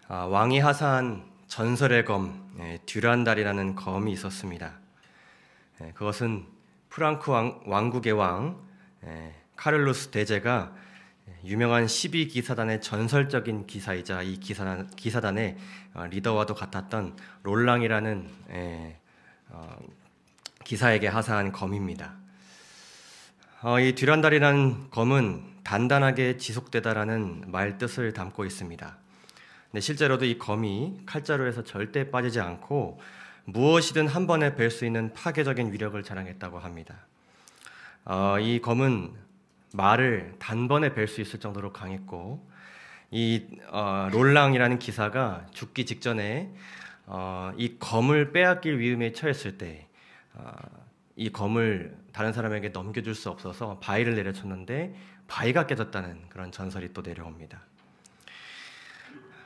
왕이 하사한 전설의 검, 듀란달이라는 검이 있었습니다. 그것은 프랑크 왕국의 왕 카를로스 대제가 유명한 12기사단의 전설적인 기사이자 이 기사단의 리더와도 같았던 롤랑이라는 기사에게 하사한 검입니다. 이 듀란달이라는 검은 단단하게 지속되다라는 말 뜻을 담고 있습니다. 근데 실제로도 이 검이 칼자루에서 절대 빠지지 않고 무엇이든 한 번에 벨 수 있는 파괴적인 위력을 자랑했다고 합니다. 이 검은 말을 단번에 벨 수 있을 정도로 강했고, 이 롤랑이라는 기사가 죽기 직전에 이 검을 빼앗길 위험에 처했을 때 이 검을 다른 사람에게 넘겨줄 수 없어서 바위를 내려쳤는데 바위가 깨졌다는 그런 전설이 또 내려옵니다.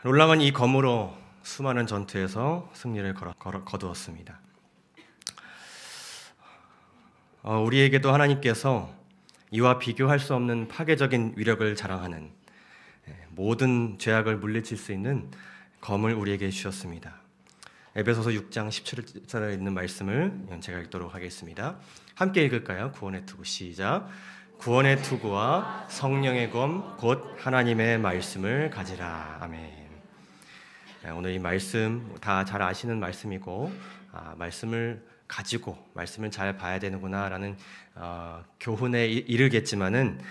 롤랑은 이 검으로 수많은 전투에서 승리를 거두었습니다. 우리에게도 하나님께서 이와 비교할 수 없는 파괴적인 위력을 자랑하는 모든 죄악을 물리칠 수 있는 검을 우리에게 주셨습니다. 에베소서 6장 17절에 있는 말씀을 제가 읽도록 하겠습니다. 함께 읽을까요? 구원의 투구 시작. 구원의 투구와 성령의 검 곧 하나님의 말씀을 가지라. 아멘. 오늘 이 말씀 다 잘 아시는 말씀이고 말씀을 가지고 말씀을 잘 봐야 되는구나라는 교훈에 이르겠지만은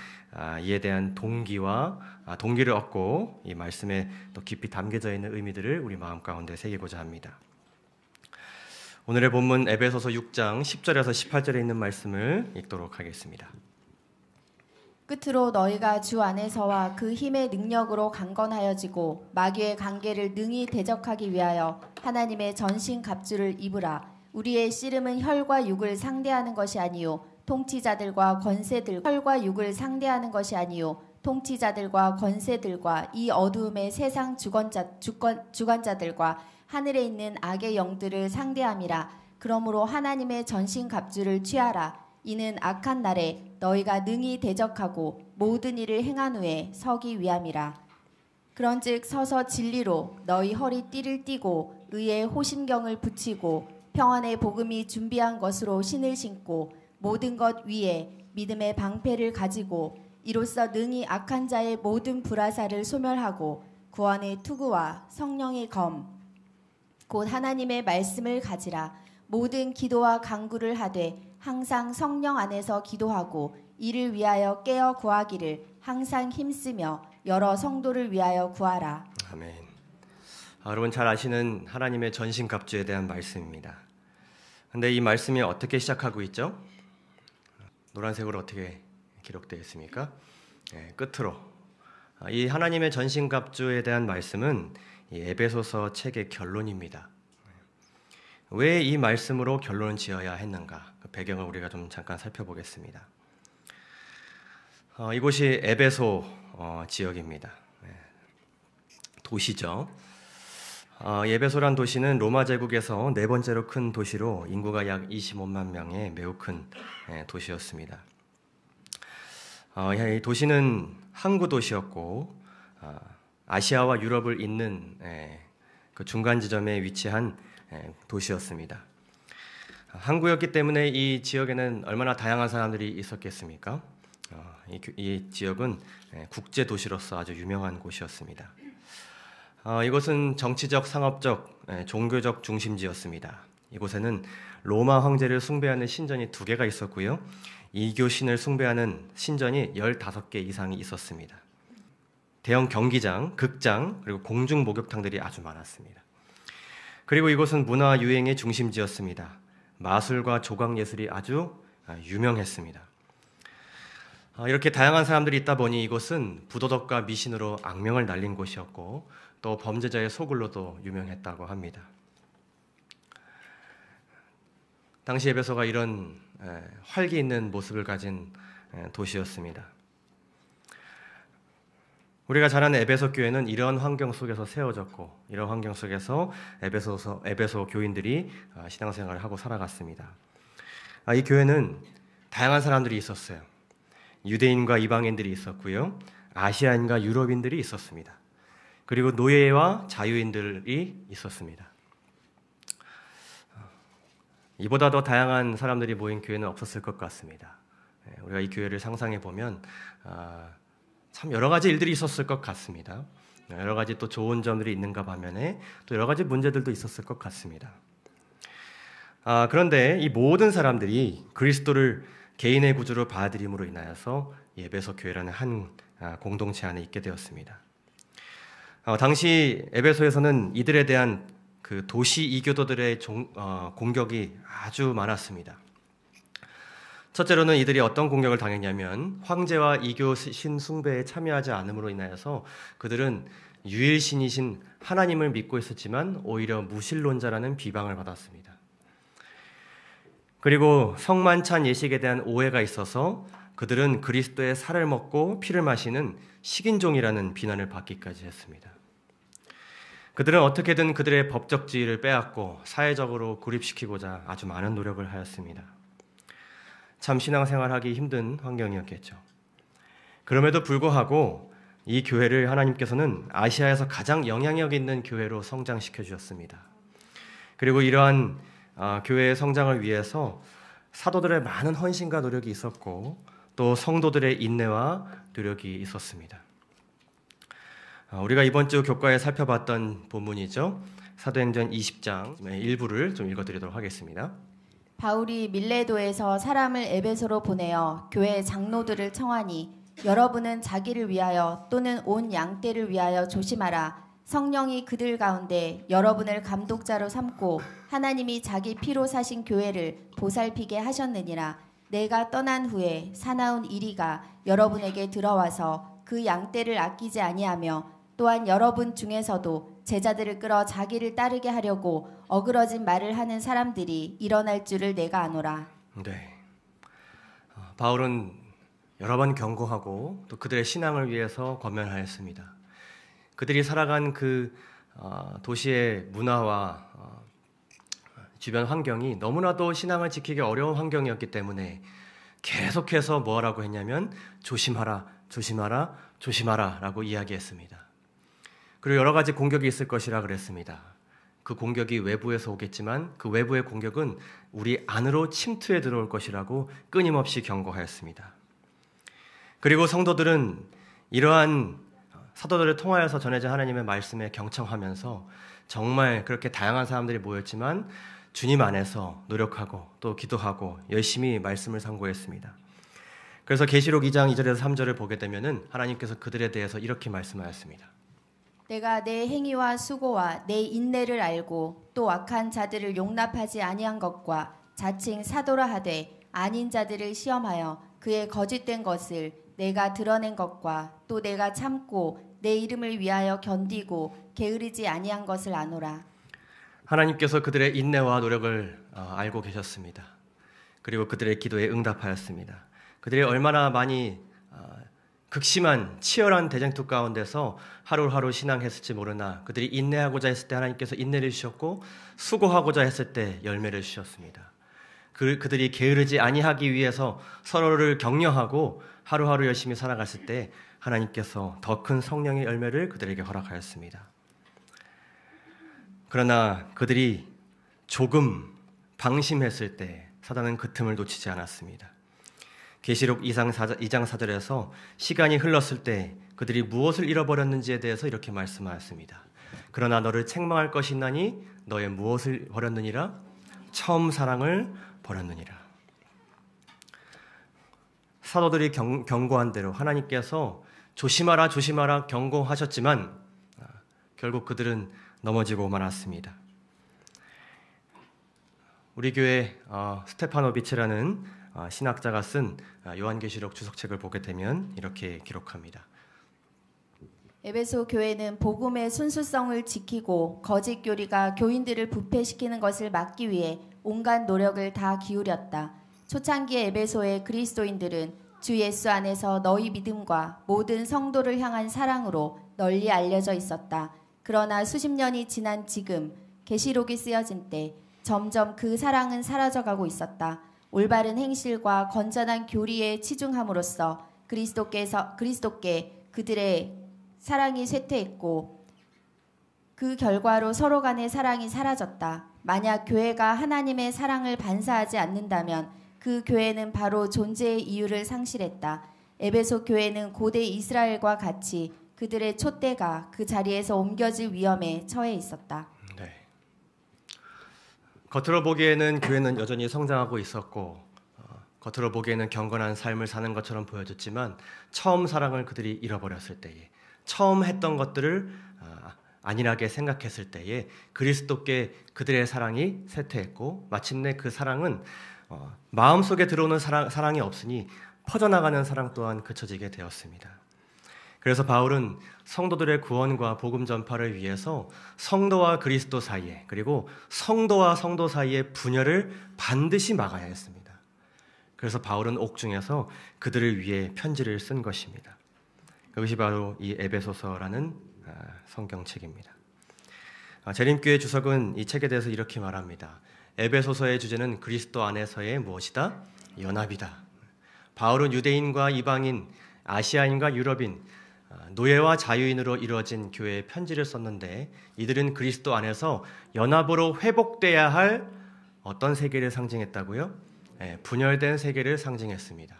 이에 대한 동기를 얻고 이 말씀에 또 깊이 담겨져 있는 의미들을 우리 마음 가운데 새기고자 합니다. 오늘의 본문 에베소서 6장 10절에서 18절에 있는 말씀을 읽도록 하겠습니다. 끝으로 너희가 주 안에서와 그 힘의 능력으로 강건하여지고 마귀의 관계를 능히 대적하기 위하여 하나님의 전신 갑주를 입으라. 우리의 씨름은 혈과 육을 상대하는 것이 아니요 통치자들과 권세들과 혈과 육을 상대하는 것이 아니요 통치자들과 권세들과 이 어두움의 세상 주관자들과 하늘에 있는 악의 영들을 상대함이라. 그러므로 하나님의 전신 갑주를 취하라. 이는 악한 날에 너희가 능히 대적하고 모든 일을 행한 후에 서기 위함이라. 그런즉 서서 진리로 너희 허리띠를 띠고 의의 호심경을 붙이고 평안의 복음이 준비한 것으로 신을 신고 모든 것 위에 믿음의 방패를 가지고 이로써 능히 악한 자의 모든 불화살을 소멸하고 구원의 투구와 성령의 검 곧 하나님의 말씀을 가지라. 모든 기도와 간구를 하되 항상 성령 안에서 기도하고 이를 위하여 깨어 구하기를 항상 힘쓰며 여러 성도를 위하여 구하라. 아멘. 여러분 잘 아시는 하나님의 전신갑주에 대한 말씀입니다. 근데 이 말씀이 어떻게 시작하고 있죠? 노란색으로 어떻게 기록되어 있습니까? 끝으로. 이 하나님의 전신갑주에 대한 말씀은 이 에베소서 책의 결론입니다. 왜 이 말씀으로 결론을 지어야 했는가? 그 배경을 우리가 좀 잠깐 살펴보겠습니다. 이곳이 에베소 지역입니다. 도시죠. 에베소란 도시는 로마 제국에서 네 번째로 큰 도시로 인구가 약 25만 명의 매우 큰 도시였습니다. 이 도시는 항구 도시였고 아시아와 유럽을 잇는 그 중간 지점에 위치한 도시였습니다. 항구였기 때문에 이 지역에는 얼마나 다양한 사람들이 있었겠습니까? 이 지역은 국제 도시로서 아주 유명한 곳이었습니다. 이곳은 정치적, 상업적, 종교적 중심지였습니다. 이곳에는 로마 황제를 숭배하는 신전이 2개가 있었고요. 이교 신을 숭배하는 신전이 15개 이상이 있었습니다. 대형 경기장, 극장, 그리고 공중 목욕탕들이 아주 많았습니다. 그리고 이곳은 문화 유행의 중심지였습니다. 마술과 조각 예술이 아주 유명했습니다. 이렇게 다양한 사람들이 있다 보니 이곳은 부도덕과 미신으로 악명을 날린 곳이었고 또 범죄자의 소굴로도 유명했다고 합니다. 당시 에베소가 이런 활기 있는 모습을 가진 도시였습니다. 우리가 잘 아는 에베소 교회는 이런 환경 속에서 세워졌고 이런 환경 속에서 에베소 교인들이 신앙생활을 하고 살아갔습니다. 이 교회는 다양한 사람들이 있었어요. 유대인과 이방인들이 있었고요. 아시아인과 유럽인들이 있었습니다. 그리고 노예와 자유인들이 있었습니다. 이보다 더 다양한 사람들이 모인 교회는 없었을 것 같습니다. 우리가 이 교회를 상상해 보면 참 여러 가지 일들이 있었을 것 같습니다. 여러 가지 또 좋은 점들이 있는가 반면에 또 여러 가지 문제들도 있었을 것 같습니다. 그런데 이 모든 사람들이 그리스도를 개인의 구주로 받아들임으로 인하여서 에베소 교회라는 한 공동체 안에 있게 되었습니다. 당시 에베소에서는 이들에 대한 그 도시 이교도들의 공격이 아주 많았습니다. 첫째로는 이들이 어떤 공격을 당했냐면 황제와 이교 신 숭배에 참여하지 않음으로 인하여서 그들은 유일신이신 하나님을 믿고 있었지만 오히려 무신론자라는 비방을 받았습니다. 그리고 성만찬 예식에 대한 오해가 있어서 그들은 그리스도의 살을 먹고 피를 마시는 식인종이라는 비난을 받기까지 했습니다. 그들은 어떻게든 그들의 법적 지위를 빼앗고 사회적으로 고립시키고자 아주 많은 노력을 하였습니다. 참 신앙생활하기 힘든 환경이었겠죠. 그럼에도 불구하고 이 교회를 하나님께서는 아시아에서 가장 영향력 있는 교회로 성장시켜 주셨습니다. 그리고 이러한 교회의 성장을 위해서 사도들의 많은 헌신과 노력이 있었고 또 성도들의 인내와 노력이 있었습니다. 우리가 이번 주 교과에 살펴봤던 본문이죠. 사도행전 20장 일부를 좀 읽어드리도록 하겠습니다. 바울이 밀레도에서 사람을 에베소로 보내어 교회 장로들을 청하니 여러분은 자기를 위하여 또는 온 양떼를 위하여 조심하라. 성령이 그들 가운데 여러분을 감독자로 삼고 하나님이 자기 피로 사신 교회를 보살피게 하셨느니라. 내가 떠난 후에 사나운 이리가 여러분에게 들어와서 그 양떼를 아끼지 아니하며 또한 여러분 중에서도 제자들을 끌어 자기를 따르게 하려고 어그러진 말을 하는 사람들이 일어날 줄을 내가 아노라. 네, 바울은 여러 번 경고하고 또 그들의 신앙을 위해서 권면하였습니다. 그들이 살아간 그 도시의 문화와 주변 환경이 너무나도 신앙을 지키기 어려운 환경이었기 때문에 계속해서 뭐라고 했냐면 조심하라, 조심하라, 조심하라 라고 이야기했습니다. 그리고 여러 가지 공격이 있을 것이라 그랬습니다. 그 공격이 외부에서 오겠지만 그 외부의 공격은 우리 안으로 침투해 들어올 것이라고 끊임없이 경고하였습니다. 그리고 성도들은 이러한 사도들을 통하여서 전해진 하나님의 말씀에 경청하면서 정말 그렇게 다양한 사람들이 모였지만 주님 안에서 노력하고 또 기도하고 열심히 말씀을 상고했습니다. 그래서 계시록 2장 2절에서 3절을 보게 되면은 하나님께서 그들에 대해서 이렇게 말씀하였습니다. 내가 내 행위와 수고와 내 인내를 알고 또 악한 자들을 용납하지 아니한 것과 자칭 사도라 하되 아닌 자들을 시험하여 그의 거짓된 것을 내가 드러낸 것과 또 내가 참고 내 이름을 위하여 견디고 게으르지 아니한 것을 아노라. 하나님께서 그들의 인내와 노력을 알고 계셨습니다. 그리고 그들의 기도에 응답하였습니다. 그들이 얼마나 많이 극심한 치열한 대쟁투 가운데서 하루하루 신앙했을지 모르나 그들이 인내하고자 했을 때 하나님께서 인내를 주셨고 수고하고자 했을 때 열매를 주셨습니다. 그들이 게으르지 아니하기 위해서 서로를 격려하고 하루하루 열심히 살아갔을 때 하나님께서 더 큰 성령의 열매를 그들에게 허락하였습니다. 그러나 그들이 조금 방심했을 때 사단은 그 틈을 놓치지 않았습니다. 계시록 2장 4절에서 시간이 흘렀을 때 그들이 무엇을 잃어버렸는지에 대해서 이렇게 말씀하였습니다. 그러나 너를 책망할 것이 있나니 너의 무엇을 버렸느니라? 처음 사랑을 버렸느니라. 사도들이 경고한 대로 하나님께서 조심하라 조심하라 경고하셨지만 결국 그들은 넘어지고 말았습니다. 우리 교회 스테파노비치라는 신학자가 쓴 요한계시록 주석책을 보게 되면 이렇게 기록합니다. 에베소 교회는 복음의 순수성을 지키고 거짓 교리가 교인들을 부패시키는 것을 막기 위해 온갖 노력을 다 기울였다. 초창기의 에베소의 그리스도인들은 주 예수 안에서 너희 믿음과 모든 성도를 향한 사랑으로 널리 알려져 있었다. 그러나 수십 년이 지난 지금 계시록이 쓰여진 때 점점 그 사랑은 사라져가고 있었다. 올바른 행실과 건전한 교리에 치중함으로써 그리스도께 그들의 사랑이 쇠퇴했고 그 결과로 서로 간의 사랑이 사라졌다. 만약 교회가 하나님의 사랑을 반사하지 않는다면 그 교회는 바로 존재의 이유를 상실했다. 에베소 교회는 고대 이스라엘과 같이 그들의 촛대가 그 자리에서 옮겨질 위험에 처해 있었다. 네. 겉으로 보기에는 교회는 여전히 성장하고 있었고 겉으로 보기에는 경건한 삶을 사는 것처럼 보여졌지만 처음 사랑을 그들이 잃어버렸을 때에 처음 했던 것들을 안일하게 생각했을 때에 그리스도께 그들의 사랑이 쇠퇴했고 마침내 그 사랑은 마음속에 들어오는 사랑이 없으니 퍼져나가는 사랑 또한 그쳐지게 되었습니다. 그래서 바울은 성도들의 구원과 복음 전파를 위해서 성도와 그리스도 사이에 그리고 성도와 성도 사이의 분열을 반드시 막아야 했습니다. 그래서 바울은 옥중에서 그들을 위해 편지를 쓴 것입니다. 그것이 바로 이 에베소서라는 성경책입니다. 재림교회 주석은 이 책에 대해서 이렇게 말합니다. 에베소서의 주제는 그리스도 안에서의 무엇이다? 연합이다. 바울은 유대인과 이방인, 아시아인과 유럽인, 노예와 자유인으로 이루어진 교회에 편지를 썼는데 이들은 그리스도 안에서 연합으로 회복돼야 할 어떤 세계를 상징했다고요? 분열된 세계를 상징했습니다.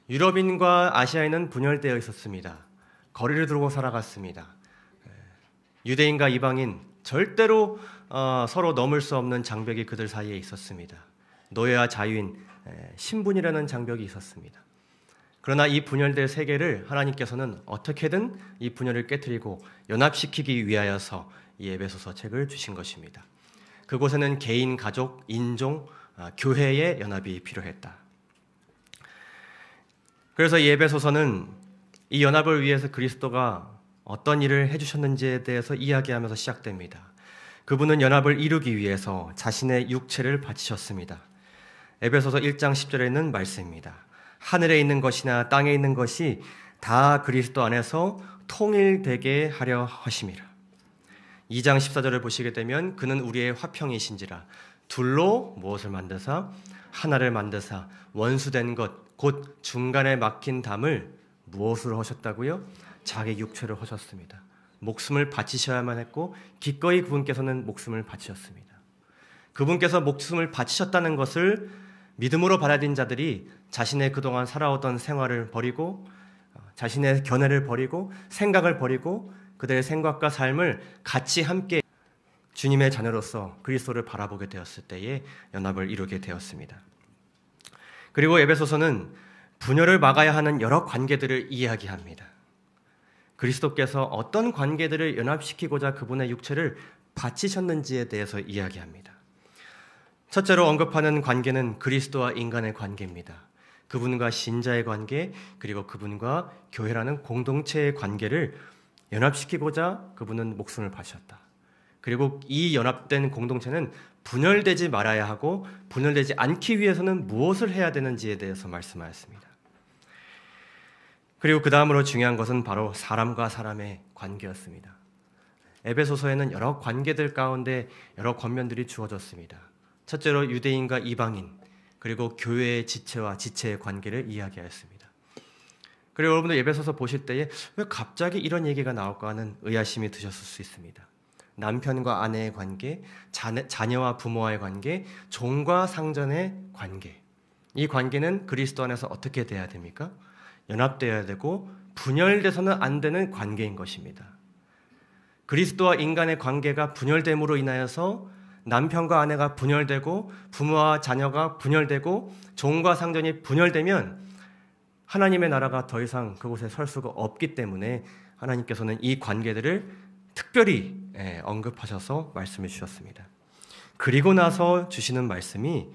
유럽인과 아시아인은 분열되어 있었습니다. 거리를 두고 살아갔습니다. 유대인과 이방인 절대로 서로 넘을 수 없는 장벽이 그들 사이에 있었습니다. 노예와 자유인, 신분이라는 장벽이 있었습니다. 그러나 이 분열된 세계를 하나님께서는 어떻게든 이 분열을 깨트리고 연합시키기 위하여서 이 에베소서 책을 주신 것입니다. 그곳에는 개인, 가족, 인종, 교회의 연합이 필요했다. 그래서 이 에베소서는 이 연합을 위해서 그리스도가 어떤 일을 해주셨는지에 대해서 이야기하면서 시작됩니다. 그분은 연합을 이루기 위해서 자신의 육체를 바치셨습니다. 에베소서 1장 10절에 있는 말씀입니다. 하늘에 있는 것이나 땅에 있는 것이 다 그리스도 안에서 통일되게 하려 하심이라. 2장 14절을 보시게 되면 그는 우리의 화평이신지라 둘로 무엇을 만드사 하나를 만드사 원수된 것 곧 중간에 막힌 담을 무엇으로 하셨다고요? 자기 육체로 하셨습니다. 목숨을 바치셔야만 했고 기꺼이 그분께서는 목숨을 바치셨습니다. 그분께서 목숨을 바치셨다는 것을 믿음으로 받아들인 자들이 자신의 그동안 살아오던 생활을 버리고 자신의 견해를 버리고 생각을 버리고 그들의 생각과 삶을 같이 함께 주님의 자녀로서 그리스도를 바라보게 되었을 때에 연합을 이루게 되었습니다. 그리고 에베소서는 분열을 막아야 하는 여러 관계들을 이야기합니다. 그리스도께서 어떤 관계들을 연합시키고자 그분의 육체를 바치셨는지에 대해서 이야기합니다. 첫째로 언급하는 관계는 그리스도와 인간의 관계입니다. 그분과 신자의 관계, 그리고 그분과 교회라는 공동체의 관계를 연합시키고자 그분은 목숨을 바쳤다. 그리고 이 연합된 공동체는 분열되지 말아야 하고 분열되지 않기 위해서는 무엇을 해야 되는지에 대해서 말씀하였습니다. 그리고 그 다음으로 중요한 것은 바로 사람과 사람의 관계였습니다. 에베소서에는 여러 관계들 가운데 여러 권면들이 주어졌습니다. 첫째로 유대인과 이방인, 그리고 교회의 지체와 지체의 관계를 이야기하였습니다. 그리고 여러분들 에베소서 보실 때에 왜 갑자기 이런 얘기가 나올까 하는 의아심이 드셨을 수 있습니다. 남편과 아내의 관계, 자녀와 부모와의 관계, 종과 상전의 관계. 이 관계는 그리스도 안에서 어떻게 돼야 됩니까? 연합되어야 되고 분열돼서는 안 되는 관계인 것입니다. 그리스도와 인간의 관계가 분열됨으로 인하여서 남편과 아내가 분열되고 부모와 자녀가 분열되고 종과 상전이 분열되면 하나님의 나라가 더 이상 그곳에 설 수가 없기 때문에 하나님께서는 이 관계들을 특별히 언급하셔서 말씀해 주셨습니다. 그리고 나서 주시는 말씀이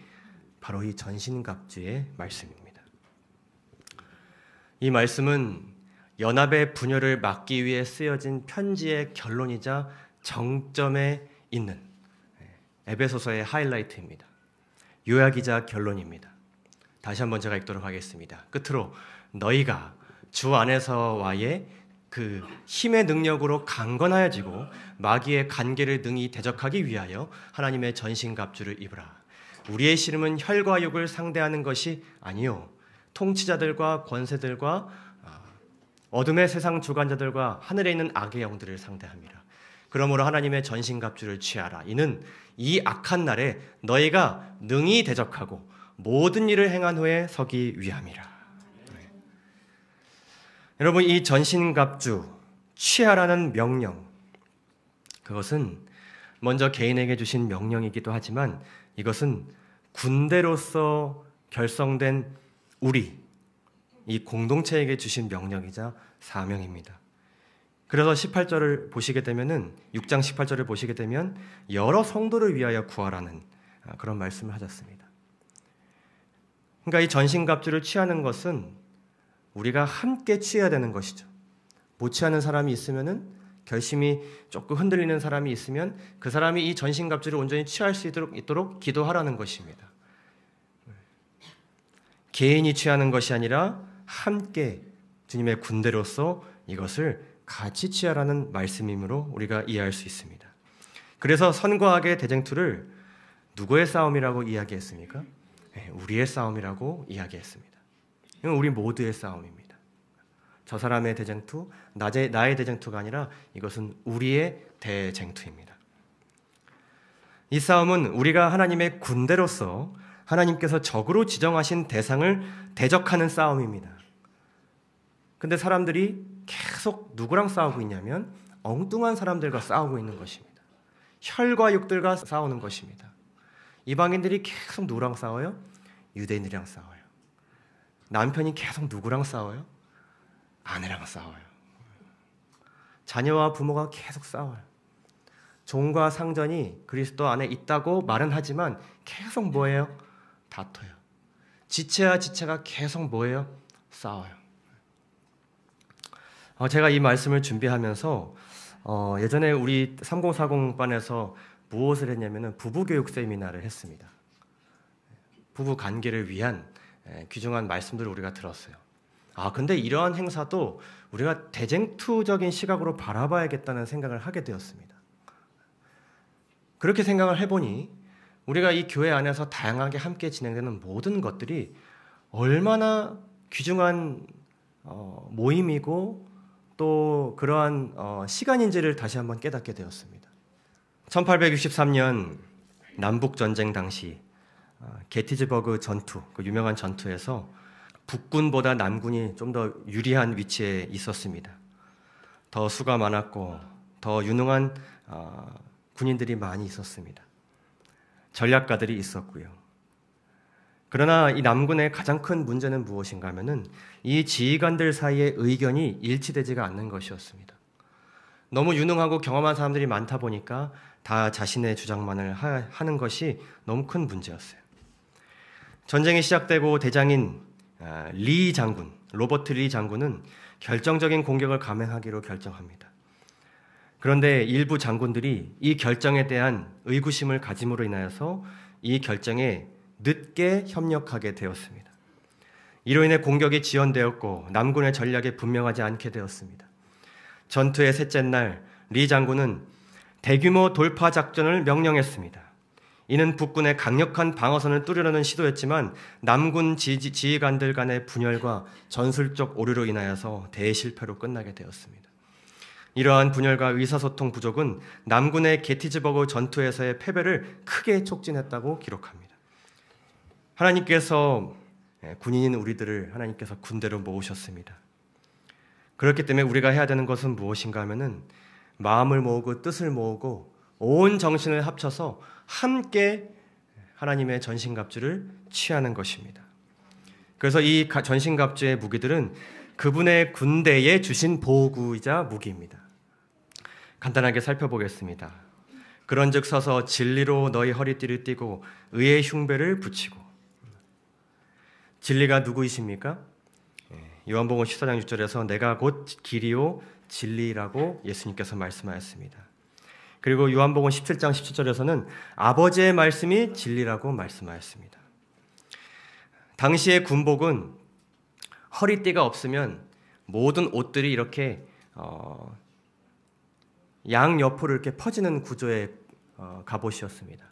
바로 이 전신갑주의 말씀입니다. 이 말씀은 연합의 분열을 막기 위해 쓰여진 편지의 결론이자 정점에 있는 에베소서의 하이라이트입니다. 요약이자 결론입니다. 다시 한번 제가 읽도록 하겠습니다. 끝으로 너희가 주 안에서와의 그 힘의 능력으로 강건하여지고 마귀의 간계를 능히 대적하기 위하여 하나님의 전신갑주를 입으라. 우리의 씨름은 혈과 육을 상대하는 것이 아니요 통치자들과 권세들과 어둠의 세상 주관자들과 하늘에 있는 악의 영들을 상대함이라. 그러므로 하나님의 전신갑주를 취하라. 이는 이 악한 날에 너희가 능히 대적하고 모든 일을 행한 후에 서기 위함이라. 네. 여러분, 이 전신갑주 취하라는 명령, 그것은 먼저 개인에게 주신 명령이기도 하지만 이것은 군대로서 결성된 우리, 이 공동체에게 주신 명령이자 사명입니다. 그래서 18절을 보시게 되면은 6장 18절을 보시게 되면 여러 성도를 위하여 구하라는 그런 말씀을 하셨습니다. 그러니까 이 전신갑주를 취하는 것은 우리가 함께 취해야 되는 것이죠. 못 취하는 사람이 있으면은, 결심이 조금 흔들리는 사람이 있으면 그 사람이 이 전신갑주를 온전히 취할 수 있도록 기도하라는 것입니다. 개인이 취하는 것이 아니라 함께 주님의 군대로서 이것을 같이 취하라는 말씀이므로 우리가 이해할 수 있습니다. 그래서 선과 악의 대쟁투를 누구의 싸움이라고 이야기했습니까? 우리의 싸움이라고 이야기했습니다. 이건 우리 모두의 싸움입니다. 저 사람의 대쟁투, 나의 대쟁투가 아니라 이것은 우리의 대쟁투입니다. 이 싸움은 우리가 하나님의 군대로서 하나님께서 적으로 지정하신 대상을 대적하는 싸움입니다. 근데 사람들이 계속 누구랑 싸우고 있냐면 엉뚱한 사람들과 싸우고 있는 것입니다. 혈과 육들과 싸우는 것입니다. 이방인들이 계속 누구랑 싸워요? 유대인들이랑 싸워요. 남편이 계속 누구랑 싸워요? 아내랑 싸워요. 자녀와 부모가 계속 싸워요. 종과 상전이 그리스도 안에 있다고 말은 하지만 계속 뭐예요? 다퉈요. 지체와 지체가 계속 뭐예요? 싸워요. 제가 이 말씀을 준비하면서 예전에 우리 3040반에서 무엇을 했냐면은 부부교육 세미나를 했습니다. 부부 관계를 위한 귀중한 말씀들을 우리가 들었어요. 근데 이러한 행사도 우리가 대쟁투적인 시각으로 바라봐야겠다는 생각을 하게 되었습니다. 그렇게 생각을 해보니 우리가 이 교회 안에서 다양하게 함께 진행되는 모든 것들이 얼마나 귀중한 모임이고 또 그러한 시간인지를 다시 한번 깨닫게 되었습니다. 1863년 남북전쟁 당시 게티즈버그 전투, 그 유명한 전투에서 북군보다 남군이 좀 더 유리한 위치에 있었습니다. 더 수가 많았고 더 유능한 군인들이 많이 있었습니다. 전략가들이 있었고요. 그러나 이 남군의 가장 큰 문제는 무엇인가 하면은 이 지휘관들 사이의 의견이 일치되지가 않는 것이었습니다. 너무 유능하고 경험한 사람들이 많다 보니까 다 자신의 주장만을 하는 것이 너무 큰 문제였어요. 전쟁이 시작되고 대장인 리 장군, 로버트 리 장군은 결정적인 공격을 감행하기로 결정합니다. 그런데 일부 장군들이 이 결정에 대한 의구심을 가짐으로 인하여서 이 결정에 늦게 협력하게 되었습니다. 이로 인해 공격이 지연되었고 남군의 전략에 분명하지 않게 되었습니다. 전투의 셋째 날 리 장군은 대규모 돌파 작전을 명령했습니다. 이는 북군의 강력한 방어선을 뚫으려는 시도였지만 남군 지휘관들 간의 분열과 전술적 오류로 인하여서 대실패로 끝나게 되었습니다. 이러한 분열과 의사소통 부족은 남군의 게티즈버그 전투에서의 패배를 크게 촉진했다고 기록합니다. 하나님께서 군인인 우리들을 하나님께서 군대로 모으셨습니다. 그렇기 때문에 우리가 해야 되는 것은 무엇인가 하면은 마음을 모으고 뜻을 모으고 온 정신을 합쳐서 함께 하나님의 전신갑주를 취하는 것입니다. 그래서 이 전신갑주의 무기들은 그분의 군대에 주신 보구이자 무기입니다. 간단하게 살펴보겠습니다. 그런즉 서서 진리로 너희 허리띠를 띠고 의의 흉배를 붙이고. 진리가 누구이십니까? 요한복음 14장 6절에서 내가 곧 길이요 진리라고 예수님께서 말씀하였습니다. 그리고 요한복음 17장 17절에서는 아버지의 말씀이 진리라고 말씀하였습니다. 당시의 군복은 허리띠가 없으면 모든 옷들이 이렇게 양옆으로 이렇게 퍼지는 구조의 갑옷이었습니다.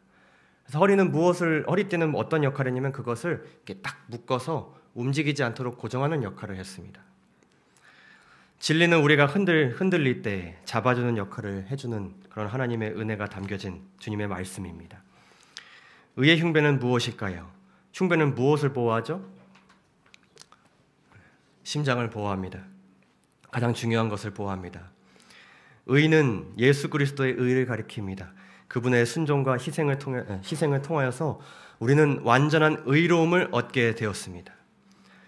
그래서 허리띠는 어떤 역할을 했냐면 그것을 이렇게 딱 묶어서 움직이지 않도록 고정하는 역할을 했습니다. 진리는 우리가 흔들릴 때 잡아주는 역할을 해주는 그런 하나님의 은혜가 담겨진 주님의 말씀입니다. 의의 흉배는 무엇일까요? 흉배는 무엇을 보호하죠? 심장을 보호합니다. 가장 중요한 것을 보호합니다. 의는 예수 그리스도의 의를 가리킵니다. 그분의 순종과 희생을 통하여서 우리는 완전한 의로움을 얻게 되었습니다.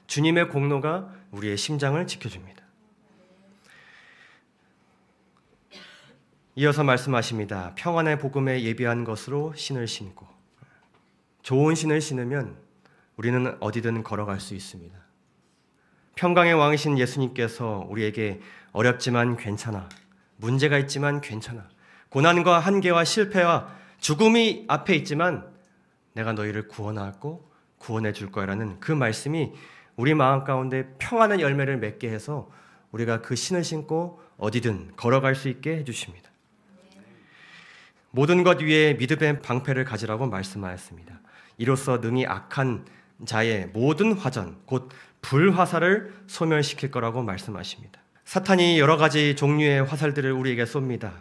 주님의 공로가 우리의 심장을 지켜줍니다. 이어서 말씀하십니다. 평안의 복음에 예비한 것으로 신을 신고. 좋은 신을 신으면 우리는 어디든 걸어갈 수 있습니다. 평강의 왕이신 예수님께서 우리에게 어렵지만 괜찮아, 문제가 있지만 괜찮아, 고난과 한계와 실패와 죽음이 앞에 있지만 내가 너희를 구원하고 구원해 줄 거야라는 그 말씀이 우리 마음 가운데 평안의 열매를 맺게 해서 우리가 그 신을 신고 어디든 걸어갈 수 있게 해주십니다. 모든 것 위에 믿음의 방패를 가지라고 말씀하였습니다. 이로써 능히 악한 자의 모든 화전, 곧 불화살을 소멸시킬 거라고 말씀하십니다. 사탄이 여러 가지 종류의 화살들을 우리에게 쏩니다.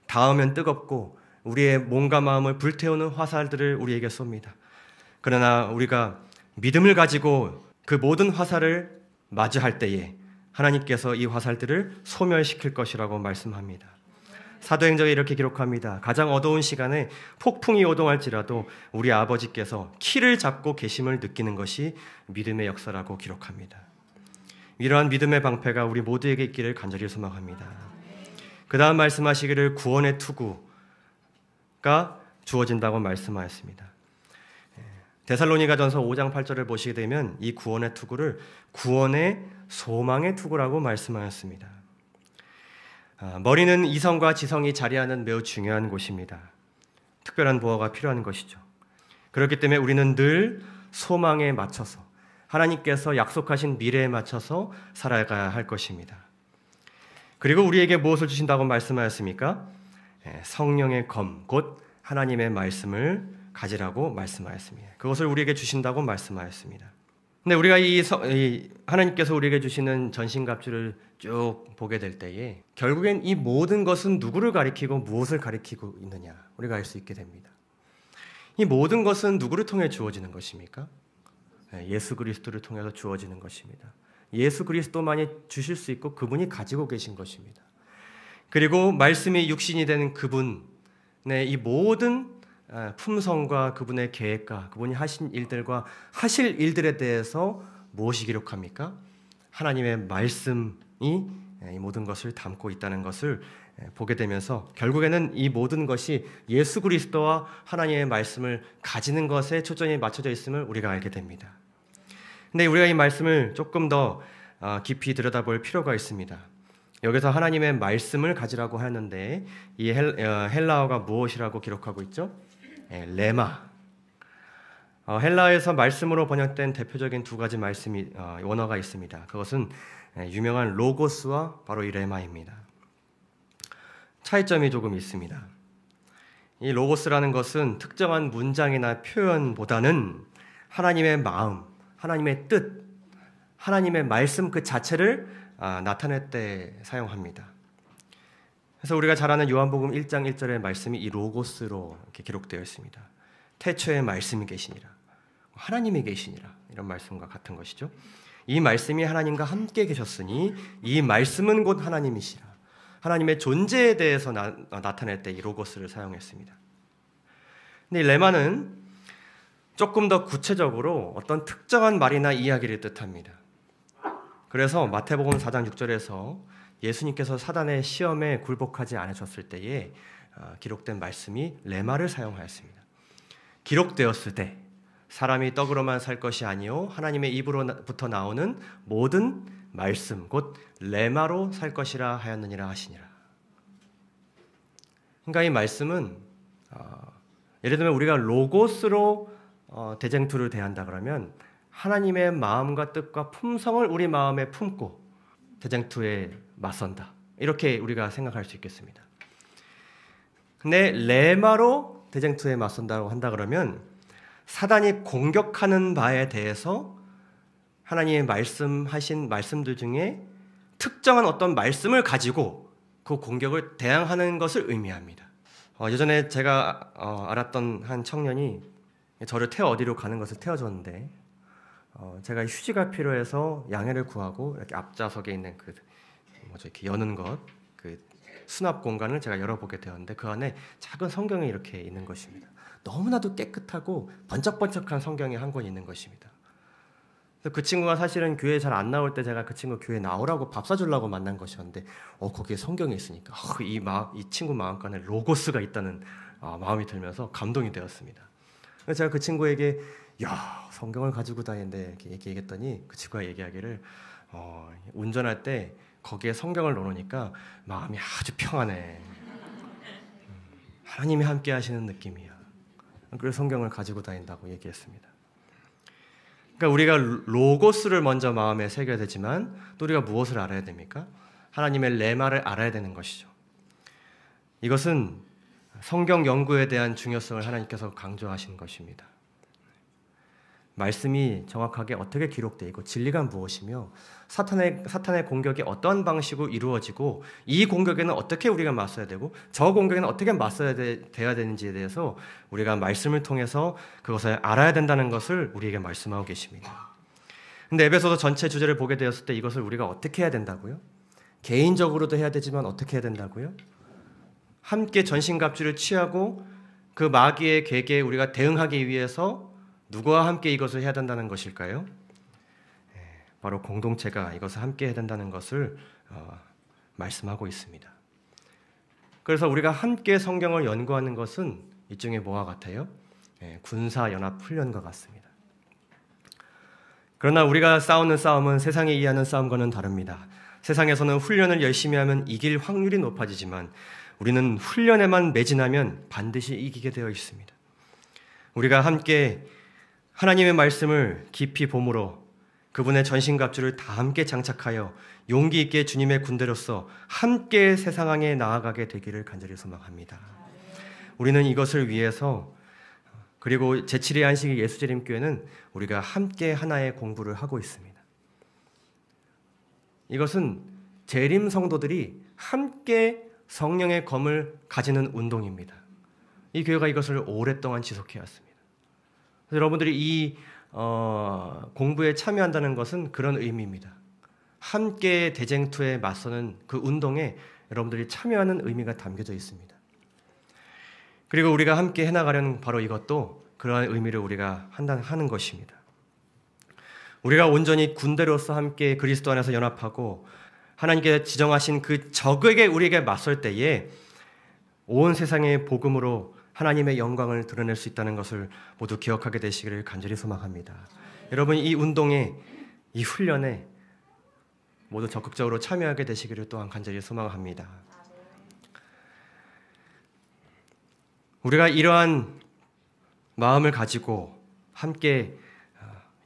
닿으면 뜨겁고 우리의 몸과 마음을 불태우는 화살들을 우리에게 쏩니다. 그러나 우리가 믿음을 가지고 그 모든 화살을 맞이할 때에 하나님께서 이 화살들을 소멸시킬 것이라고 말씀합니다. 사도행전에 이렇게 기록합니다. 가장 어두운 시간에 폭풍이 요동할지라도 우리 아버지께서 키를 잡고 계심을 느끼는 것이 믿음의 역사라고 기록합니다. 이러한 믿음의 방패가 우리 모두에게 있기를 간절히 소망합니다. 그 다음 말씀하시기를 구원의 투구가 주어진다고 말씀하였습니다. 데살로니가전서 5장 8절을 보시게 되면 이 구원의 투구를 구원의 소망의 투구라고 말씀하였습니다. 머리는 이성과 지성이 자리하는 매우 중요한 곳입니다. 특별한 보호가 필요한 것이죠. 그렇기 때문에 우리는 늘 소망에 맞춰서 하나님께서 약속하신 미래에 맞춰서 살아가야 할 것입니다. 그리고 우리에게 무엇을 주신다고 말씀하였습니까? 성령의 검, 곧 하나님의 말씀을 가지라고 말씀하였습니다. 그것을 우리에게 주신다고 말씀하였습니다. 근데 우리가 하나님께서 우리에게 주시는 전신갑주를 쭉 보게 될 때에 결국엔 이 모든 것은 누구를 가리키고 무엇을 가리키고 있느냐 우리가 알 수 있게 됩니다. 이 모든 것은 누구를 통해 주어지는 것입니까? 예수 그리스도를 통해서 주어지는 것입니다. 예수 그리스도만이 주실 수 있고 그분이 가지고 계신 것입니다. 그리고 말씀이 육신이 되는 그분의 이 모든 품성과 그분의 계획과 그분이 하신 일들과 하실 일들에 대해서 무엇이 기록합니까? 하나님의 말씀이 이 모든 것을 담고 있다는 것을 보게 되면서 결국에는 이 모든 것이 예수 그리스도와 하나님의 말씀을 가지는 것에 초점이 맞춰져 있음을 우리가 알게 됩니다. 근데 우리가 이 말씀을 조금 더 깊이 들여다볼 필요가 있습니다. 여기서 하나님의 말씀을 가지라고 하는데 이 헬라어가 무엇이라고 기록하고 있죠? 레마. 헬라어에서 말씀으로 번역된 대표적인 두 가지 원어가 있습니다. 그것은 유명한 로고스와 바로 이 레마입니다. 차이점이 조금 있습니다. 이 로고스라는 것은 특정한 문장이나 표현보다는 하나님의 마음, 하나님의 뜻, 하나님의 말씀 그 자체를 나타낼 때 사용합니다. 그래서 우리가 잘 아는 요한복음 1장 1절의 말씀이 이 로고스로 이렇게 기록되어 있습니다. 태초에 말씀이 계시니라, 하나님이 계시니라, 이런 말씀과 같은 것이죠. 이 말씀이 하나님과 함께 계셨으니 이 말씀은 곧 하나님이시라. 하나님의 존재에 대해서 나타낼 때 이 로고스를 사용했습니다. 근데 이 레마는 조금 더 구체적으로 어떤 특정한 말이나 이야기를 뜻합니다. 그래서 마태복음 4장 6절에서 예수님께서 사단의 시험에 굴복하지 않으셨을 때에 기록된 말씀이 레마를 사용하였습니다. 기록되었을 때 사람이 떡으로만 살 것이 아니요 하나님의 입으로부터 나오는 모든 말씀 곧 레마로 살 것이라 하였느니라 하시니라. 그러니까 이 말씀은 예를 들면 우리가 로고스로 대쟁투를 대한다 그러면 하나님의 마음과 뜻과 품성을 우리 마음에 품고 대쟁투에 맞선다. 이렇게 우리가 생각할 수 있겠습니다. 근데 레마로 대쟁투에 맞선다고 한다 그러면 사단이 공격하는 바에 대해서 하나님의 말씀하신 말씀들 중에 특정한 어떤 말씀을 가지고 그 공격을 대항하는 것을 의미합니다. 예전에 제가 알았던 한 청년이 저를 태워 어디로 가는 것을 태워줬는데 제가 휴지가 필요해서 양해를 구하고 이렇게 앞좌석에 있는 이렇게 여는 것, 그 수납 공간을 제가 열어보게 되었는데 그 안에 작은 성경이 이렇게 있는 것입니다. 너무나도 깨끗하고 번쩍번쩍한 성경이 한 권 있는 것입니다. 그래서 그 친구가 사실은 교회에 잘 안 나올 때 제가 그 친구 교회에 나오라고 밥 사주려고 만난 것이었는데 거기에 성경이 있으니까 이 친구 마음간에 로고스가 있다는 마음이 들면서 감동이 되었습니다. 그래서 제가 그 친구에게 성경을 가지고 다니는데 이렇게 얘기했더니 그 친구가 얘기하기를 운전할 때 거기에 성경을 넣어놓으니까 마음이 아주 평안해. 하나님이 함께 하시는 느낌이야. 그래서 성경을 가지고 다닌다고 얘기했습니다. 그러니까 우리가 로고스를 먼저 마음에 새겨야 되지만 또 우리가 무엇을 알아야 됩니까? 하나님의 레마를 알아야 되는 것이죠. 이것은 성경 연구에 대한 중요성을 하나님께서 강조하신 것입니다. 말씀이 정확하게 어떻게 기록되어 있고 진리가 무엇이며 사탄의 공격이 어떠한 방식으로 이루어지고 이 공격에는 어떻게 우리가 맞서야 되고 저 공격에는 어떻게 맞서야 돼야 되는지에 대해서 우리가 말씀을 통해서 그것을 알아야 된다는 것을 우리에게 말씀하고 계십니다. 근데 에베소서 전체 주제를 보게 되었을 때 이것을 우리가 어떻게 해야 된다고요? 개인적으로도 해야 되지만 어떻게 해야 된다고요? 함께 전신갑주를 취하고 그 마귀의 계계에 우리가 대응하기 위해서 누구와 함께 이것을 해야 된다는 것일까요? 바로 공동체가 이것을 함께 해야 된다는 것을 말씀하고 있습니다. 그래서 우리가 함께 성경을 연구하는 것은 일종의 뭐와 같아요? 군사연합훈련과 같습니다. 그러나 우리가 싸우는 싸움은 세상이 이해하는 싸움과는 다릅니다. 세상에서는 훈련을 열심히 하면 이길 확률이 높아지지만 우리는 훈련에만 매진하면 반드시 이기게 되어 있습니다. 우리가 함께 하나님의 말씀을 깊이 봄으로 그분의 전신갑주를 다 함께 장착하여 용기 있게 주님의 군대로서 함께 세상에 나아가게 되기를 간절히 소망합니다. 우리는 이것을 위해서 그리고 제7회 안식일 예수재림교회는 우리가 함께 하나의 공부를 하고 있습니다. 이것은 재림 성도들이 함께 성령의 검을 가지는 운동입니다. 이 교회가 이것을 오랫동안 지속해왔습니다. 여러분들이 이 공부에 참여한다는 것은 그런 의미입니다. 함께 대쟁투에 맞서는 그 운동에 여러분들이 참여하는 의미가 담겨져 있습니다. 그리고 우리가 함께 해나가려는 바로 이것도 그러한 의미를 우리가 하는 것입니다. 우리가 온전히 군대로서 함께 그리스도 안에서 연합하고 하나님께 지정하신 그 적에게 우리에게 맞설 때에 온 세상의 복음으로 하나님의 영광을 드러낼 수 있다는 것을 모두 기억하게 되시기를 간절히 소망합니다. 여러분 이 운동에 이 훈련에 모두 적극적으로 참여하게 되시기를 또한 간절히 소망합니다. 우리가 이러한 마음을 가지고 함께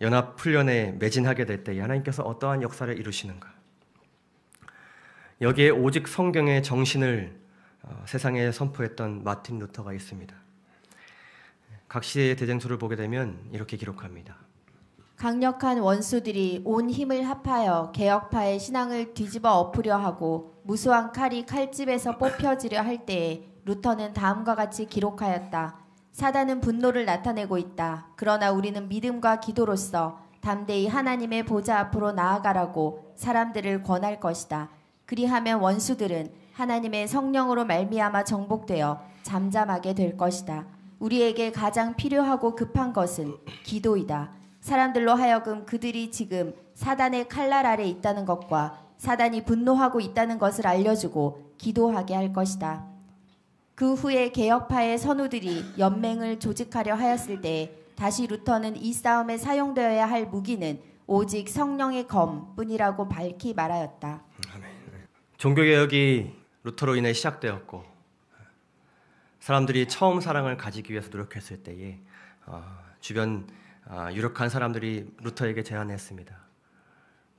연합 훈련에 매진하게 될 때 하나님께서 어떠한 역사를 이루시는가? 여기에 오직 성경의 정신을 세상에 선포했던 마틴 루터가 있습니다. 각 시대의 대쟁투를 보게 되면 이렇게 기록합니다. 강력한 원수들이 온 힘을 합하여 개혁파의 신앙을 뒤집어 엎으려 하고 무수한 칼이 칼집에서 뽑혀지려 할 때에 루터는 다음과 같이 기록하였다. 사단은 분노를 나타내고 있다. 그러나 우리는 믿음과 기도로서 담대히 하나님의 보좌 앞으로 나아가라고 사람들을 권할 것이다. 그리하면 원수들은 하나님의 성령으로 말미암아 정복되어 잠잠하게 될 것이다. 우리에게 가장 필요하고 급한 것은 기도이다. 사람들로 하여금 그들이 지금 사단의 칼날 아래 있다는 것과 사단이 분노하고 있다는 것을 알려주고 기도하게 할 것이다. 그 후에 개혁파의 선우들이 연맹을 조직하려 하였을 때 다시 루터는 이 싸움에 사용되어야 할 무기는 오직 성령의 검뿐이라고 밝히 말하였다. 종교개혁이 루터로 인해 시작되었고 사람들이 처음 사랑을 가지기 위해서 노력했을 때에 주변 유력한 사람들이 루터에게 제안했습니다.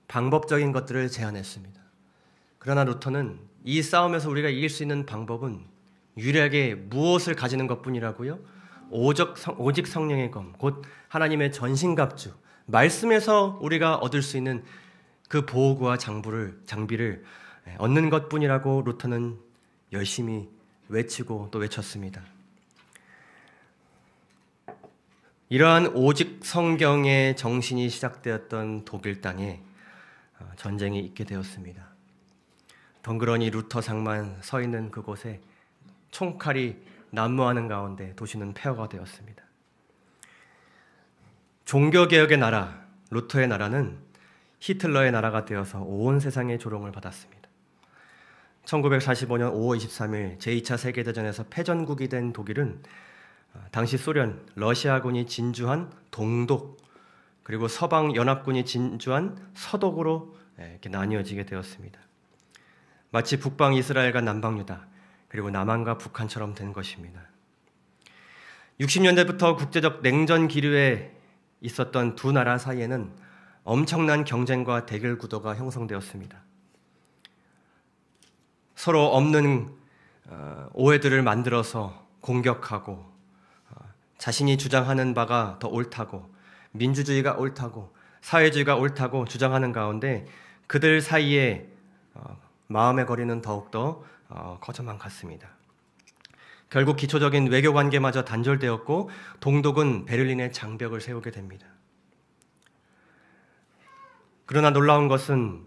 방법적인 것들을 제안했습니다. 그러나 루터는 이 싸움에서 우리가 이길 수 있는 방법은 유일하게 무엇을 가지는 것뿐이라고요? 오직 성령의 검, 곧 하나님의 전신갑주, 말씀에서 우리가 얻을 수 있는 그 보호구와 장비를 얻는 것뿐이라고 루터는 열심히 외치고 또 외쳤습니다. 이러한 오직 성경의 정신이 시작되었던 독일 땅에 전쟁이 있게 되었습니다. 덩그러니 루터상만 서 있는 그곳에 총칼이 난무하는 가운데 도시는 폐허가 되었습니다. 종교개혁의 나라, 루터의 나라는 히틀러의 나라가 되어서 온 세상의 조롱을 받았습니다. 1945년 5월 23일 제2차 세계대전에서 패전국이 된 독일은 당시 소련, 러시아군이 진주한 동독, 그리고 서방 연합군이 진주한 서독으로 이렇게 나뉘어지게 되었습니다. 마치 북방 이스라엘과 남방 유다, 그리고 남한과 북한처럼 된 것입니다. 60년대부터 국제적 냉전 기류에 있었던 두 나라 사이에는 엄청난 경쟁과 대결 구도가 형성되었습니다. 서로 없는 오해들을 만들어서 공격하고 자신이 주장하는 바가 더 옳다고, 민주주의가 옳다고, 사회주의가 옳다고 주장하는 가운데 그들 사이에 마음의 거리는 더욱더 커져만 갔습니다. 결국 기초적인 외교관계마저 단절되었고 동독은 베를린에 장벽을 세우게 됩니다. 그러나 놀라운 것은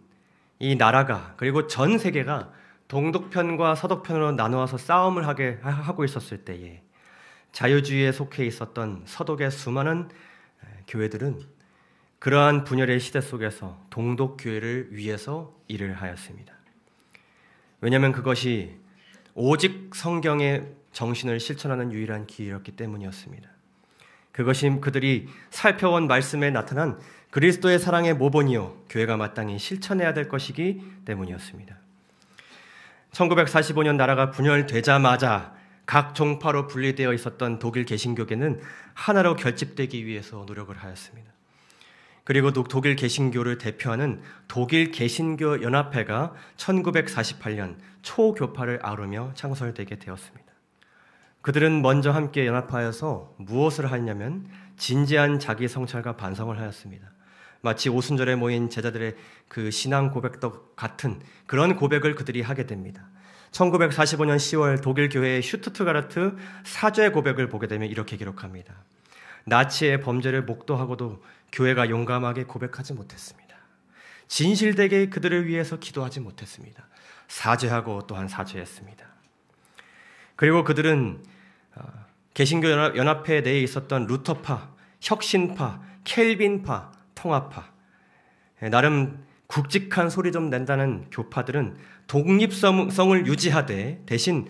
이 나라가, 그리고 전 세계가 동독편과 서독편으로 나누어서 싸움을 하고 있었을 때에 자유주의에 속해 있었던 서독의 수많은 교회들은 그러한 분열의 시대 속에서 동독교회를 위해서 일을 하였습니다. 왜냐하면 그것이 오직 성경의 정신을 실천하는 유일한 기회였기 때문이었습니다. 그것이 그들이 살펴온 말씀에 나타난 그리스도의 사랑의 모본이요 교회가 마땅히 실천해야 될 것이기 때문이었습니다. 1945년 나라가 분열되자마자 각 종파로 분리되어 있었던 독일 개신교계는 하나로 결집되기 위해서 노력을 하였습니다. 그리고 독일 개신교를 대표하는 독일 개신교 연합회가 1948년 초교파를 아우르며 창설되게 되었습니다. 그들은 먼저 함께 연합하여서 무엇을 하냐면 진지한 자기 성찰과 반성을 하였습니다. 마치 오순절에 모인 제자들의 그 신앙 고백도 같은 그런 고백을 그들이 하게 됩니다. 1945년 10월 독일 교회의 슈투트가르트 사죄 고백을 보게 되면 이렇게 기록합니다. 나치의 범죄를 목도하고도 교회가 용감하게 고백하지 못했습니다. 진실되게 그들을 위해서 기도하지 못했습니다. 사죄하고 또한 사죄했습니다. 그리고 그들은 개신교 연합회 내에 있었던 루터파, 혁신파, 켈빈파, 통합파, 나름 굵직한 소리 좀 낸다는 교파들은 독립성을 유지하되 대신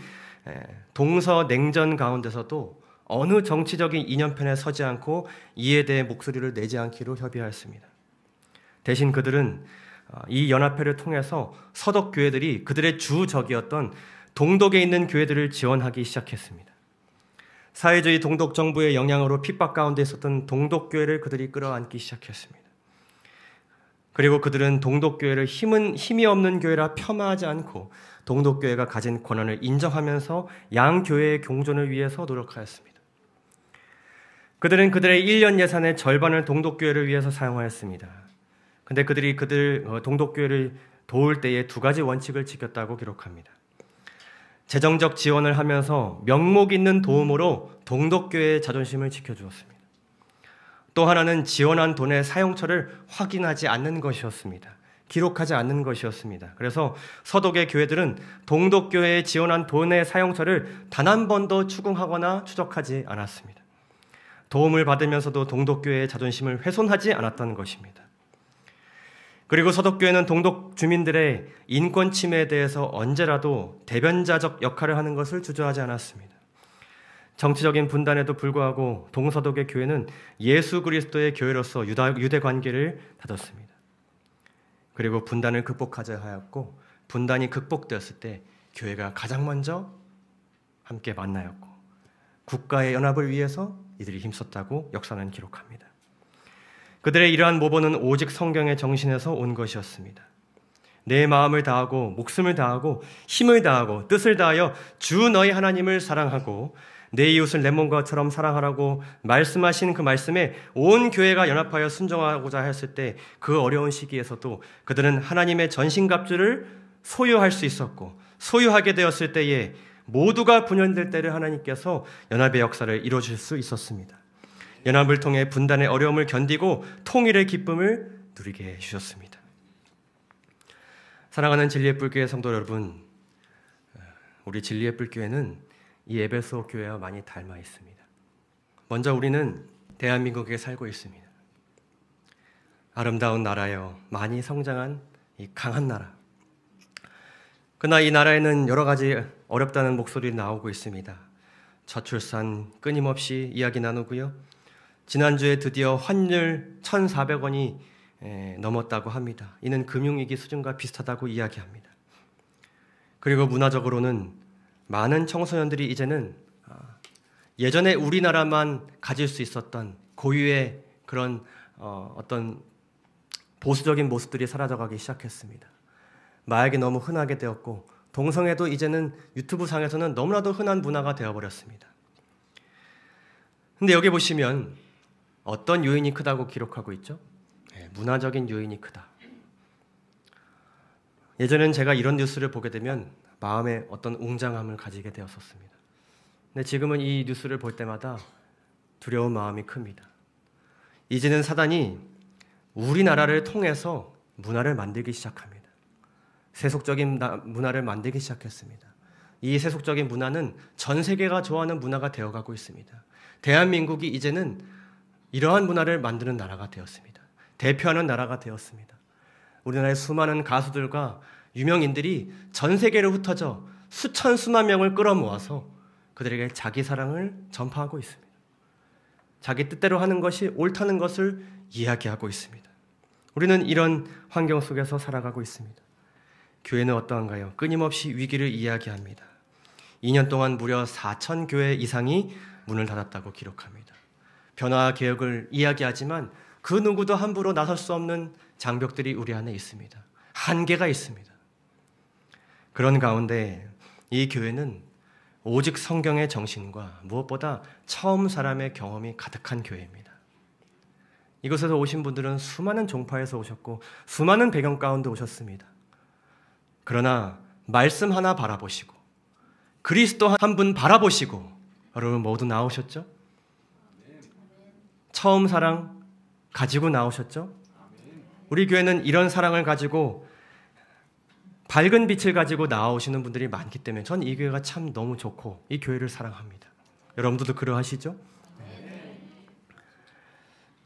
동서냉전 가운데서도 어느 정치적인 이념편에 서지 않고 이에 대해 목소리를 내지 않기로 협의하였습니다. 대신 그들은 이 연합회를 통해서 서독교회들이 그들의 주적이었던 동독에 있는 교회들을 지원하기 시작했습니다. 사회주의 동독 정부의 영향으로 핍박 가운데 있었던 동독교회를 그들이 끌어안기 시작했습니다. 그리고 그들은 동독교회를 힘이 없는 교회라 폄하하지 않고 동독교회가 가진 권한을 인정하면서 양교회의 공존을 위해서 노력하였습니다. 그들은 그들의 1년 예산의 절반을 동독교회를 위해서 사용하였습니다. 근데 그들이 동독교회를 도울 때에 두 가지 원칙을 지켰다고 기록합니다. 재정적 지원을 하면서 명목 있는 도움으로 동독교회의 자존심을 지켜주었습니다. 또 하나는 지원한 돈의 사용처를 확인하지 않는 것이었습니다. 기록하지 않는 것이었습니다. 그래서 서독의 교회들은 동독교회에 지원한 돈의 사용처를 단 한 번도 추궁하거나 추적하지 않았습니다. 도움을 받으면서도 동독교회의 자존심을 훼손하지 않았던 것입니다. 그리고 서독교회는 동독 주민들의 인권 침해에 대해서 언제라도 대변자적 역할을 하는 것을 주저하지 않았습니다. 정치적인 분단에도 불구하고 동서독의 교회는 예수 그리스도의 교회로서 유대 관계를 다졌습니다. 그리고 분단을 극복하자 하였고 분단이 극복되었을 때 교회가 가장 먼저 함께 만나였고 국가의 연합을 위해서 이들이 힘썼다고 역사는 기록합니다. 그들의 이러한 모범은 오직 성경의 정신에서 온 것이었습니다. 내 마음을 다하고 목숨을 다하고 힘을 다하고 뜻을 다하여 주 너희 하나님을 사랑하고 내 이웃을 내 몸과처럼 사랑하라고 말씀하신 그 말씀에 온 교회가 연합하여 순종하고자 했을 때 그 어려운 시기에서도 그들은 하나님의 전신갑주를 소유할 수 있었고 소유하게 되었을 때에 모두가 분열될 때를 하나님께서 연합의 역사를 이루어줄 수 있었습니다. 연합을 통해 분단의 어려움을 견디고 통일의 기쁨을 누리게 해주셨습니다. 사랑하는 진리의 뿔교회 성도 여러분, 우리 진리의 뿔교회는 이 에베소 교회와 많이 닮아 있습니다. 먼저 우리는 대한민국에 살고 있습니다. 아름다운 나라요, 많이 성장한 이 강한 나라. 그러나 이 나라에는 여러 가지 어렵다는 목소리가 나오고 있습니다. 저출산 끊임없이 이야기 나누고요. 지난주에 드디어 환율 1,400원이 넘었다고 합니다. 이는 금융위기 수준과 비슷하다고 이야기합니다. 그리고 문화적으로는 많은 청소년들이 이제는 예전에 우리나라만 가질 수 있었던 고유의 그런 어떤 보수적인 모습들이 사라져가기 시작했습니다. 마약이 너무 흔하게 되었고 동성애도 이제는 유튜브 상에서는 너무나도 흔한 문화가 되어버렸습니다. 근데 여기 보시면 어떤 요인이 크다고 기록하고 있죠? 문화적인 요인이 크다. 예전에는 제가 이런 뉴스를 보게 되면 마음에 어떤 웅장함을 가지게 되었었습니다. 근데 지금은 이 뉴스를 볼 때마다 두려운 마음이 큽니다. 이제는 사단이 우리나라를 통해서 문화를 만들기 시작합니다. 세속적인 문화를 만들기 시작했습니다. 이 세속적인 문화는 전 세계가 좋아하는 문화가 되어가고 있습니다. 대한민국이 이제는 이러한 문화를 만드는 나라가 되었습니다. 대표하는 나라가 되었습니다. 우리나라의 수많은 가수들과 유명인들이 전 세계로 흩어져 수천 수만 명을 끌어모아서 그들에게 자기 사랑을 전파하고 있습니다. 자기 뜻대로 하는 것이 옳다는 것을 이야기하고 있습니다. 우리는 이런 환경 속에서 살아가고 있습니다. 교회는 어떠한가요? 끊임없이 위기를 이야기합니다. 2년 동안 무려 4,000 교회 이상이 문을 닫았다고 기록합니다. 변화 개혁을 이야기하지만 그 누구도 함부로 나설 수 없는 장벽들이 우리 안에 있습니다. 한계가 있습니다. 그런 가운데 이 교회는 오직 성경의 정신과 무엇보다 처음 사람의 경험이 가득한 교회입니다. 이곳에서 오신 분들은 수많은 종파에서 오셨고 수많은 배경 가운데 오셨습니다. 그러나 말씀 하나 바라보시고 그리스도 한 분 바라보시고 여러분 모두 나오셨죠? 처음 사랑 가지고 나오셨죠? 우리 교회는 이런 사랑을 가지고 밝은 빛을 가지고 나오시는 분들이 많기 때문에 전 이 교회가 참 너무 좋고 이 교회를 사랑합니다. 여러분들도 그러하시죠?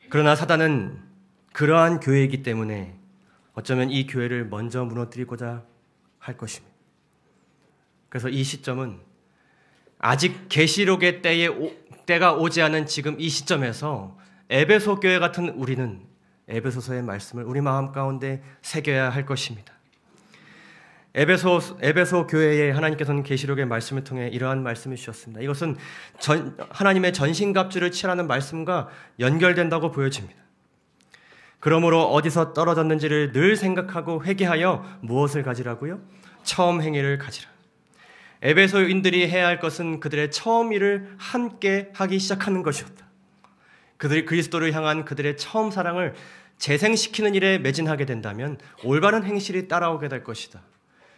그러나 사단은 그러한 교회이기 때문에 어쩌면 이 교회를 먼저 무너뜨리고자 할 것입니다. 그래서 이 시점은 아직 계시록의 때가 오지 않은 지금 이 시점에서 에베소 교회 같은 우리는 에베소서의 말씀을 우리 마음 가운데 새겨야 할 것입니다. 에베소 교회에 하나님께서는 계시록의 말씀을 통해 이러한 말씀을 주셨습니다. 이것은 하나님의 전신갑주를 취하라는 말씀과 연결된다고 보여집니다. 그러므로 어디서 떨어졌는지를 늘 생각하고 회개하여 무엇을 가지라고요? 처음 행위를 가지라. 에베소인들이 해야 할 것은 그들의 처음 일을 함께 하기 시작하는 것이었다. 그들이 그리스도를 향한 그들의 처음 사랑을 재생시키는 일에 매진하게 된다면 올바른 행실이 따라오게 될 것이다.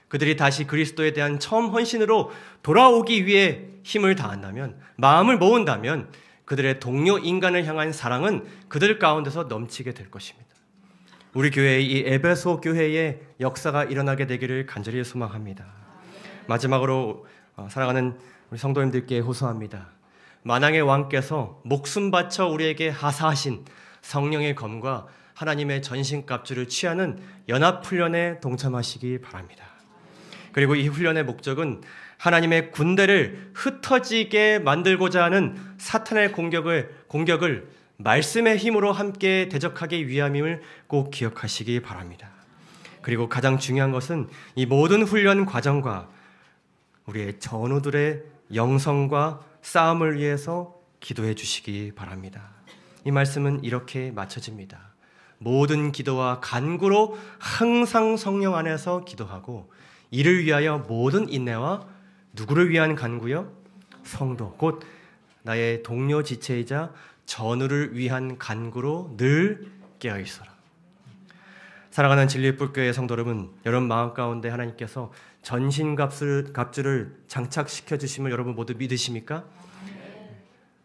그들이 다시 그리스도에 대한 처음 헌신으로 돌아오기 위해 힘을 다한다면, 마음을 모은다면 그들의 동료 인간을 향한 사랑은 그들 가운데서 넘치게 될 것입니다. 우리 교회의 이 에베소 교회의 역사가 일어나게 되기를 간절히 소망합니다. 마지막으로 사랑하는 우리 성도님들께 호소합니다. 만왕의 왕께서 목숨 바쳐 우리에게 하사하신 성령의 검과 하나님의 전신갑주를 취하는 연합훈련에 동참하시기 바랍니다. 그리고 이 훈련의 목적은 하나님의 군대를 흩어지게 만들고자 하는 사탄의 공격을 말씀의 힘으로 함께 대적하기 위함임을 꼭 기억하시기 바랍니다. 그리고 가장 중요한 것은 이 모든 훈련 과정과 우리의 전우들의 영성과 싸움을 위해서 기도해 주시기 바랍니다. 이 말씀은 이렇게 마쳐집니다. 모든 기도와 간구로 항상 성령 안에서 기도하고 이를 위하여 모든 인내와 누구를 위한 간구요? 성도, 곧 나의 동료 지체이자 전우를 위한 간구로 늘 깨어 있어라. 사랑하는 진리의 뿔교회 성도 여러분, 여러분 마음 가운데 하나님께서 전신갑주를 장착시켜 주심을 여러분 모두 믿으십니까?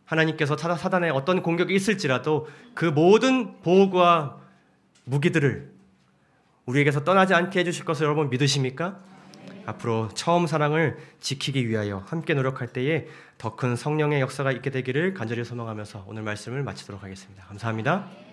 하나님께서 사단의 어떤 공격이 있을지라도 그 모든 보호구와 무기들을 우리에게서 떠나지 않게 해주실 것을 여러분 믿으십니까? 앞으로 처음 사랑을 지키기 위하여 함께 노력할 때에 더 큰 성령의 역사가 있게 되기를 간절히 소망하면서 오늘 말씀을 마치도록 하겠습니다. 감사합니다.